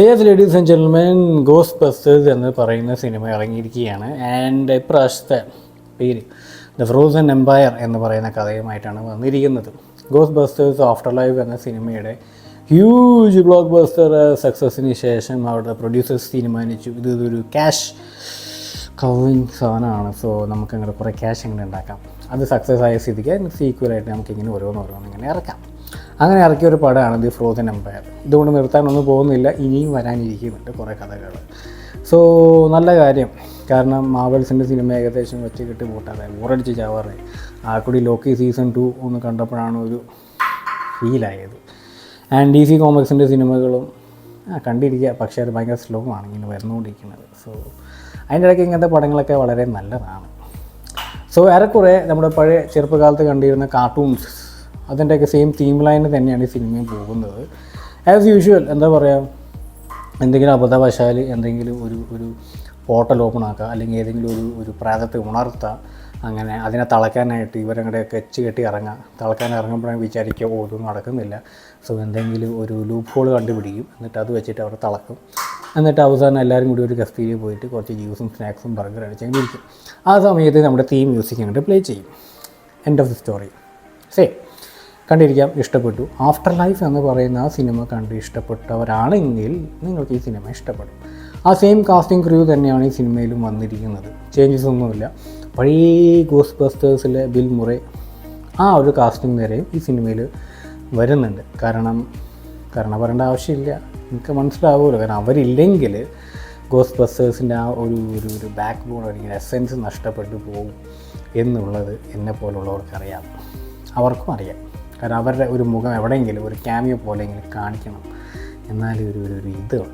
Yes ladies and gentlemen, ghost busters എന്ന് പറയുന്ന cinema ഇറങ്ങിയിരിക്കുകയാണ്. ആൻഡ് ഇപ്രാവശ്യത്തെ പേര് ദ ഫ്രോസൺ എംപയർ എന്ന് പറയുന്ന കഥയുമായിട്ടാണ് വന്നിരിക്കുന്നത്. ഗോസ്റ്റ് ബസ്റ്റേഴ്സ് ആഫ്റ്റർ ലൈഫ് എന്ന സിനിമയുടെ ഹ്യൂജ് ബ്ലോക്ക് ബസ്റ്റർ സക്സസ്സിന് ശേഷം അവരുടെ പ്രൊഡ്യൂസേഴ്സ് തീരുമാനിച്ചു ഇതൊരു ക്യാഷ് കവിങ് സാധനമാണ്, സോ നമുക്കങ്ങനെ കുറേ ക്യാഷ് എങ്ങനെ ഉണ്ടാക്കാം. അത് സക്സസ് ആയ സ്ഥിതിക്ക് സീക്വലായിട്ട് നമുക്കിങ്ങനെ ഓരോന്നിങ്ങനെ ഇറക്കാം. അങ്ങനെ ഇറക്കിയ ഒരു പടമാണ് ദി ഫ്രോസൺ എംപയർ. ഇതുകൊണ്ട് നിർത്താനൊന്നും പോകുന്നില്ല, ഇനിയും വരാനിരിക്കുന്നുണ്ട് കുറേ കഥകൾ. സോ നല്ല കാര്യം, കാരണം മാർവൽസിൻ്റെ സിനിമ ഏകദേശം വെച്ച് കിട്ടി പോട്ടാതെ ബോറടിച്ച് ചാവാറേ. ആ കൂടി ലോക്കി സീസൺ 2 ഒന്ന് കണ്ടപ്പോഴാണ് ഒരു ഫീലായത്. ആൻഡ് DC കോമിക്സിൻ്റെ സിനിമകളും കണ്ടിരിക്കുക, പക്ഷേ അത് ഭയങ്കര സ്ലോ ആണ് ഇങ്ങനെ വരുന്നുകൊണ്ടിരിക്കുന്നത്. സോ അതിൻ്റെ ഇടയ്ക്ക് ഇങ്ങനത്തെ പടങ്ങളൊക്കെ വളരെ നല്ലതാണ്. സോ ഏറെക്കുറെ നമ്മുടെ പഴയ ചെറുപ്പകാലത്ത് കണ്ടിരുന്ന കാർട്ടൂൺസ് അതിൻ്റെയൊക്കെ സെയിം തീം ലൈന് തന്നെയാണ് ഈ സിനിമയും പോകുന്നത്. ആസ് യൂഷ്വൽ എന്താ പറയുക, എന്തെങ്കിലും അബദ്ധവശാൽ എന്തെങ്കിലും ഒരു പോർട്ടൽ ഓപ്പൺ ആക്കുക, അല്ലെങ്കിൽ ഏതെങ്കിലും ഒരു പ്രാതത്തെ ഉണർത്തുക, അങ്ങനെ അതിനെ തളയ്ക്കാനായിട്ട് ഇവരങ്ങടെ കെച്ച് കെട്ടി ഇറങ്ങുക. തളയ്ക്കാൻ ഇറങ്ങുമ്പോഴാണ് വിചാരിക്കുക ഇതൊന്നും നടക്കുന്നില്ല. സോ എന്തെങ്കിലും ഒരു ലൂപ്പ് ഹോൾ കണ്ടുപിടിക്കും, എന്നിട്ട് അത് വെച്ചിട്ട് അവർ തളക്കും. എന്നിട്ട് അവസാനം എല്ലാവരും കൂടി ഒരു കഫ്റ്റീരിയ പോയിട്ട് കുറച്ച് ജ്യൂസും സ്നാക്സും ബർഗർ അടിച്ചങ്ങനെ ഇരിക്കും. ആ സമയത്ത് നമ്മുടെ തീം മ്യൂസിക് അങ്ങോട്ട് പ്ലേ ചെയ്യും. End of the story. കണ്ടിരിക്കാം, ഇഷ്ടപ്പെട്ടു. ആഫ്റ്റർ ലൈഫ് എന്ന് പറയുന്ന ആ സിനിമ കണ്ട് ഇഷ്ടപ്പെട്ടവരാണെങ്കിൽ നിങ്ങൾക്ക് ഈ സിനിമ ഇഷ്ടപ്പെടും. ആ സെയിം കാസ്റ്റിംഗ് ക്രൂ തന്നെയാണ് ഈ സിനിമയിലും വന്നിരിക്കുന്നത്. ചേഞ്ചസ് ഒന്നുമില്ല. പഴയ ഗോസ്റ്റ് ബസ്റ്റേഴ്സിലെ ബിൽ മുറെ ആ ഒരു കാസ്റ്റിംഗ് നേരെയും ഈ സിനിമയിൽ വരുന്നുണ്ട്. കാരണം പറയേണ്ട ആവശ്യമില്ല, നിങ്ങൾക്ക് മനസ്സിലാവുമല്ലോ. കാരണം അവരില്ലെങ്കിൽ ഗോസ്റ്റ് ബസ്റ്റേഴ്സിൻ്റെ ആ ഒരു ബാക്ക് ബോൺ അല്ലെങ്കിൽ എസെൻസ് നഷ്ടപ്പെട്ടു പോകും എന്നുള്ളത് എന്നെപ്പോലുള്ളവർക്കറിയാം, അവർക്കും അറിയാം. കാരണം അവരുടെ ഒരു മുഖം എവിടെയെങ്കിലും ഒരു ക്യാമിയോ പോലെയെങ്കിലും കാണിക്കണം, എന്നാലും ഒരു ഇതുള്ളൂ.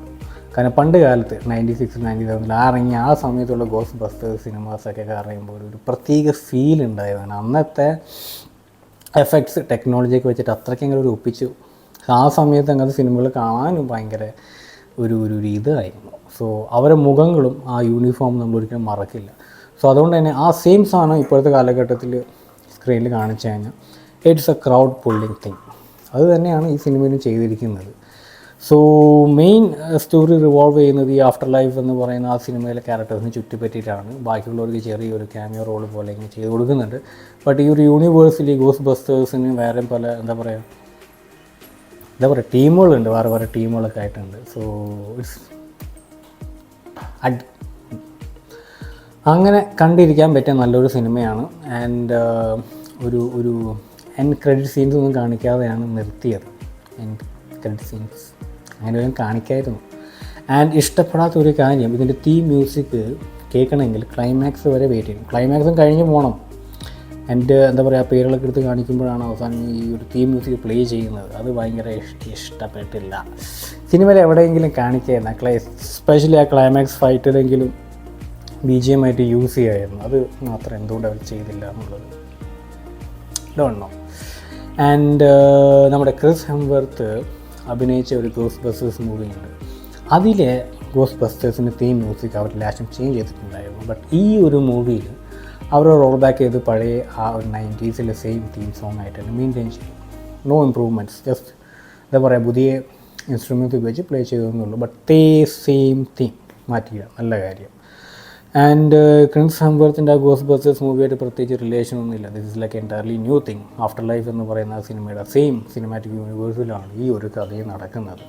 കാരണം പണ്ട് കാലത്ത് 96, 97 ഇറങ്ങിയ ആ സമയത്തുള്ള ഗോസ്റ്റ് ബസ്റ്റേഴ്സ് സിനിമാസൊക്കെ പറയുമ്പോൾ ഒരു പ്രത്യേക ഫീൽ ഉണ്ടായതാണ്. അന്നത്തെ എഫക്ട്സ് ടെക്നോളജിയൊക്കെ വെച്ചിട്ട് അത്രയ്ക്കെങ്കിലും ഒരു ഒപ്പിച്ചു. ആ സമയത്ത് അങ്ങനത്തെ സിനിമകൾ കാണാനും ഭയങ്കര ഒരു ഇതായിരുന്നു. സോ അവരുടെ മുഖങ്ങളും ആ യൂണിഫോം നമ്മളൊരിക്കലും മറക്കില്ല. സോ അതുകൊണ്ട് തന്നെ ആ സെയിം സാധനം ഇപ്പോഴത്തെ കാലഘട്ടത്തിൽ സ്ക്രീനിൽ കാണിച്ചു കഴിഞ്ഞാൽ it's A crowd pulling thing. അത് തന്നെയാണ് ഈ സിനിമയിലും ചെയ്തിരിക്കുന്നത്. സോ മെയിൻ സ്റ്റോറി റിവോൾവ് ചെയ്യുന്നത് ഈ ആഫ്റ്റർ ലൈഫ് എന്ന് പറയുന്ന ആ സിനിമയിലെ ക്യാരക്ടേഴ്സിനെ ചുറ്റിപ്പറ്റിയിട്ടാണ്. ബാക്കിയുള്ളവർക്ക് ചെറിയൊരു ക്യാമിയോ റോൾ പോലെ ഇങ്ങനെ ചെയ്ത് കൊടുക്കുന്നുണ്ട്. ബട്ട് ഈ ഒരു യൂണിവേഴ്സിൽ ഗോസ്റ്റ് ബസ്റ്റേഴ്സിന് വേറെ പല എന്താ പറയുക ടീമുകളുണ്ട്, വേറെ ടീമുകളൊക്കെ ആയിട്ടുണ്ട്. സോ ഇറ്റ്സ് അങ്ങനെ കണ്ടിരിക്കാൻ പറ്റിയ നല്ലൊരു സിനിമയാണ്. ആൻഡ് ഒരു എൻഡ് ക്രെഡിറ്റ് സീൻസ് ഒന്നും കാണിക്കാതെയാണ് നിർത്തിയത്. എൻഡ് ക്രെഡിറ്റ് സീൻസ് അങ്ങനെ ഒന്നും കാണിക്കായിരുന്നു. ആൻഡ് ഇഷ്ടപ്പെടാത്തൊരു കാര്യം, ഇതിൻ്റെ തീം മ്യൂസിക് കേൾക്കണമെങ്കിൽ ക്ലൈമാക്സ് വരെ വെയിറ്റ് ചെയ്യും. ക്ലൈമാക്സും കഴിഞ്ഞ് പോകണം. എൻ്റെ എന്താ പറയുക പേരുകളൊക്കെ എടുത്ത് കാണിക്കുമ്പോഴാണ് അവസാനം ഈ ഒരു തീം മ്യൂസിക് പ്ലേ ചെയ്യുന്നത്. അത് ഭയങ്കര ഇഷ്ടപ്പെട്ടില്ല. സിനിമയിൽ എവിടെയെങ്കിലും കാണിക്കായിരുന്നു, എസ്പെഷ്യലി ആ ക്ലൈമാക്സ് ഫൈറ്റിലെങ്കിലും BGM ആയിട്ട് യൂസ് ചെയ്യായിരുന്നു. അത് മാത്രം എന്തുകൊണ്ട് അവർ ചെയ്തില്ല എന്നുള്ളത് ഡോണ്ട് നോ. ആൻഡ് നമ്മുടെ ക്രിസ് ഹെംവർത്ത് അഭിനയിച്ച ഒരു ഗോസ്റ്റ് ബസ്റ്റേഴ്സ് മൂവിയുണ്ട്. അതിലെ ഗോസ്റ്റ് ബസ്റ്റേഴ്സിൻ്റെ തീം മ്യൂസിക് അവർ ലാസ്റ്റ് ചേഞ്ച് ചെയ്തിട്ടുണ്ടായിരുന്നു. ബട്ട് ഈ ഒരു മൂവിയിൽ അവർ റോൾ ബാക്ക് ചെയ്ത് പഴയ ആ ഒരു 90s സെയിം തീം സോങ് ആയിട്ടാണ് മെയിൻറ്റെയിൻ ചെയ്യും. നോ ഇംപ്രൂവ്മെൻറ്റ്സ്, ജസ്റ്റ് എന്താ പറയുക പുതിയ ഇൻസ്ട്രുമെൻറ്റ് ഉപയോഗിച്ച് പ്ലേ ചെയ്തതെന്നുള്ളൂ. ബട്ട് സെയിം തീം മാറ്റിയില്ല, നല്ല കാര്യം. ആൻഡ് ക്രിസ് ഹെംവർത്തിൻ്റെ ആ ഗോസ്റ്റ് ബസ്റ്റേഴ്സ് മൂവിയായിട്ട് പ്രത്യേകിച്ച് റിലേഷൻ ഒന്നുമില്ല. This is like entirely new thing. After life എന്ന് പറയുന്ന ആ സിനിമയുടെ സെയിം സിനിമാറ്റിക് യൂണിവേഴ്സിലാണ് ഈ ഒരു കഥയും നടക്കുന്നത്.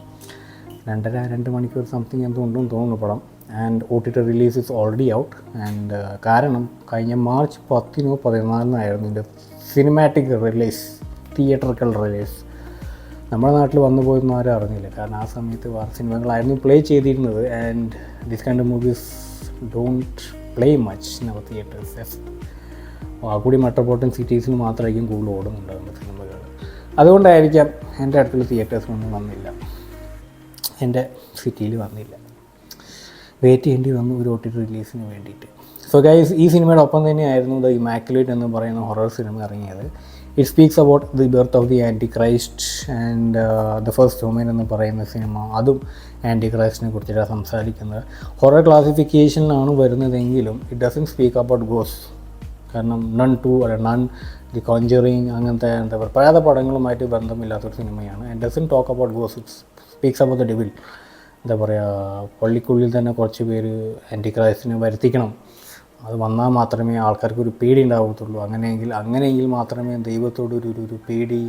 2 മണിക്കൂർ സംതിങ് എന്തുകൊണ്ടും തോന്നുന്നു പടം. And OTT release is already out. And കാരണം കഴിഞ്ഞ മാർച്ച് 10-നോ 14-നോ ആയിരുന്നു ഇതിൻ്റെ സിനിമാറ്റിക് റിലീസ്, തിയേറ്ററിക്കൽ റിലീസ്. നമ്മുടെ നാട്ടിൽ വന്നു പോയെന്ന് ആരും അറിഞ്ഞില്ല, കാരണം ആ സമയത്ത് വേറെ സിനിമകളായിരുന്നു പ്ലേ ചെയ്തിരുന്നത്. And this kind of movies don't play much in our theatres. ആ കൂടി മെട്രോപൊളിറ്റൻ സിറ്റീസിൽ മാത്രമായിരിക്കും കൂടുതൽ ഓടുന്നുണ്ടാകുന്ന സിനിമകൾ. അതുകൊണ്ടായിരിക്കാം എൻ്റെ അടുത്തുള്ള തിയേറ്റേഴ്സിനൊന്നും വന്നില്ല, എൻ്റെ സിറ്റിയിൽ വന്നില്ല. വെയിറ്റ് ചെയ്യേണ്ടി വന്നു ഒരു OTT റിലീസിന് വേണ്ടിയിട്ട്. സോ ഗൈസ്, ഈ സിനിമയുടെ ഒപ്പം തന്നെയായിരുന്നു ദ ഇമാക്കുലേറ്റ് എന്ന് പറയുന്ന ഹൊറർ സിനിമ ഇറങ്ങിയത്. It speaks about the birth of the anti Christ. And the first human എന്ന് പറയുന്ന സിനിമ, അതും ആൻറ്റി ക്രൈസ്റ്റിനെ കുറിച്ചിട്ടാണ് സംസാരിക്കുന്നത്. ഹൊറർ ക്ലാസിഫിക്കേഷനിലാണ് വരുന്നതെങ്കിലും it doesn't speak about ghost. കാരണം നൺ 2 അല്ല നൺ, ദി കോഞ്ചറിങ് അങ്ങനത്തെ എന്താ പറയുക പഴയ പടങ്ങളുമായിട്ട് ബന്ധമില്ലാത്തൊരു സിനിമയാണ്. And doesn't talk about ghost, it speaks about the devil. എന്താ പറയുക, പള്ളിക്കുള്ളിൽ തന്നെ കുറച്ച് പേര് ആൻറ്റി ക്രൈസ്റ്റിനെ വരുത്തിക്കണം, അത് വന്നാൽ മാത്രമേ ആൾക്കാർക്ക് ഒരു പേടി ഉണ്ടാകത്തുള്ളൂ, അങ്ങനെയെങ്കിൽ മാത്രമേ ദൈവത്തോട് ഒരു പേടി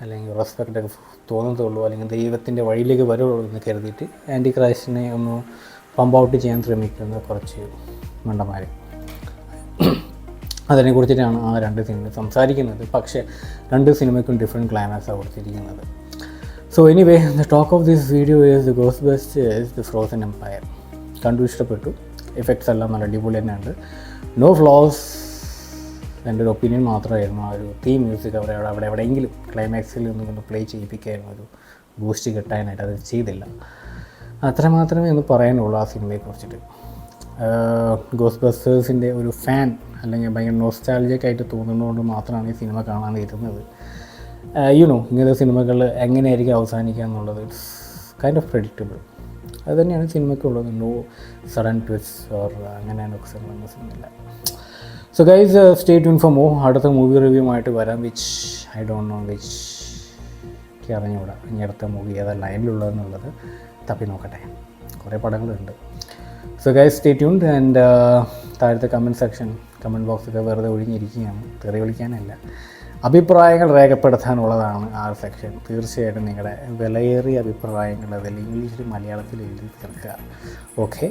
അല്ലെങ്കിൽ റെസ്പെക്റ്റൊക്കെ തോന്നത്തുള്ളൂ, അല്ലെങ്കിൽ ദൈവത്തിൻ്റെ വഴിയിലേക്ക് വരുള്ളൂ എന്ന് കരുതിയിട്ട് ആൻറ്റി ക്രൈസ്റ്റിനെ ഒന്ന് പമ്പ് ഔട്ട് ചെയ്യാൻ ശ്രമിക്കുന്ന കുറച്ച് മണ്ടന്മാർ. അതിനെക്കുറിച്ചിട്ടാണ് ആ 2 സിനിമ സംസാരിക്കുന്നത്. പക്ഷേ 2 സിനിമയ്ക്കും ഡിഫറെൻറ്റ് ക്ലൈമാക്സാണ് കൊടുത്തിരിക്കുന്നത്. So anyway, the talk of this video is the Ghostbusters the frozen empire. കണ്ടു, ഇഷ്ടപ്പെട്ടു. എഫക്ട്സ് എല്ലാം നല്ല അടിപൊളി തന്നെയുണ്ട്. No flaws. എൻ്റെ ഒരു ഒപ്പീനിയൻ മാത്രമായിരുന്നു. ആ ഒരു തീം മ്യൂസിക് അവിടെ എവിടെയെങ്കിലും ക്ലൈമാക്സിൽ ഒന്നുകൊണ്ട് പ്ലേ ചെയ്യിപ്പിക്കായിരുന്നു, ഒരു ബൂസ്റ്റ് കിട്ടാനായിട്ട്. അത് ചെയ്തില്ല. അത്ര മാത്രമേ ഒന്ന് പറയാനുള്ളൂ ആ സിനിമയെക്കുറിച്ചിട്ട്. ഗോസ്റ്റ് ബസ്റ്റേഴ്സിൻ്റെ ഒരു ഫാൻ അല്ലെങ്കിൽ ഭയങ്കര നോസ്റ്റാൾജിക് ആയിട്ട് തോന്നുന്നതുകൊണ്ട് മാത്രമാണ് ഈ സിനിമ കാണാൻ ഇരുന്നത്. ഇങ്ങനത്തെ സിനിമകൾ എങ്ങനെയായിരിക്കും അവസാനിക്കുക എന്നുള്ളത് ഇറ്റ്സ് കൈൻഡ് ഓഫ് പ്രെഡിക്റ്റബിൾ. അത് തന്നെയാണ് സിനിമയ്ക്കുള്ളത്. നോ സഡൻ ട്വിസ്റ്റ് ഓർ അങ്ങനെ ഒന്നുമില്ല. So guys, stay tune for more. അടുത്ത മൂവി റിവ്യൂ ആയിട്ട് വരാം, which I don't know, which എനിക്ക് അറിഞ്ഞുകൂടാ ഇനി അടുത്ത മൂവി ഏതാ ലൈനിലുള്ളതെന്നുള്ളത്. തപ്പി നോക്കട്ടെ, കുറേ പടങ്ങളുണ്ട്. So guys, stay tuned. And താഴത്തെ കമൻറ്റ് ബോക്സൊക്കെ വെറുതെ ഒഴിഞ്ഞിരിക്കുകയാണ്, തെറി വിളിക്കാനല്ല, അഭിപ്രായങ്ങൾ രേഖപ്പെടുത്താനുള്ളതാണ് ആ സെക്ഷൻ. തീർച്ചയായിട്ടും നിങ്ങളുടെ വിലയേറിയ അഭിപ്രായങ്ങൾ അതിൽ ഇംഗ്ലീഷിലും മലയാളത്തിലും എഴുതി തീർക്കുക. Okay,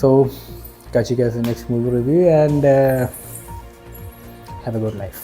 so catch you guys in the next movie review and have a good life.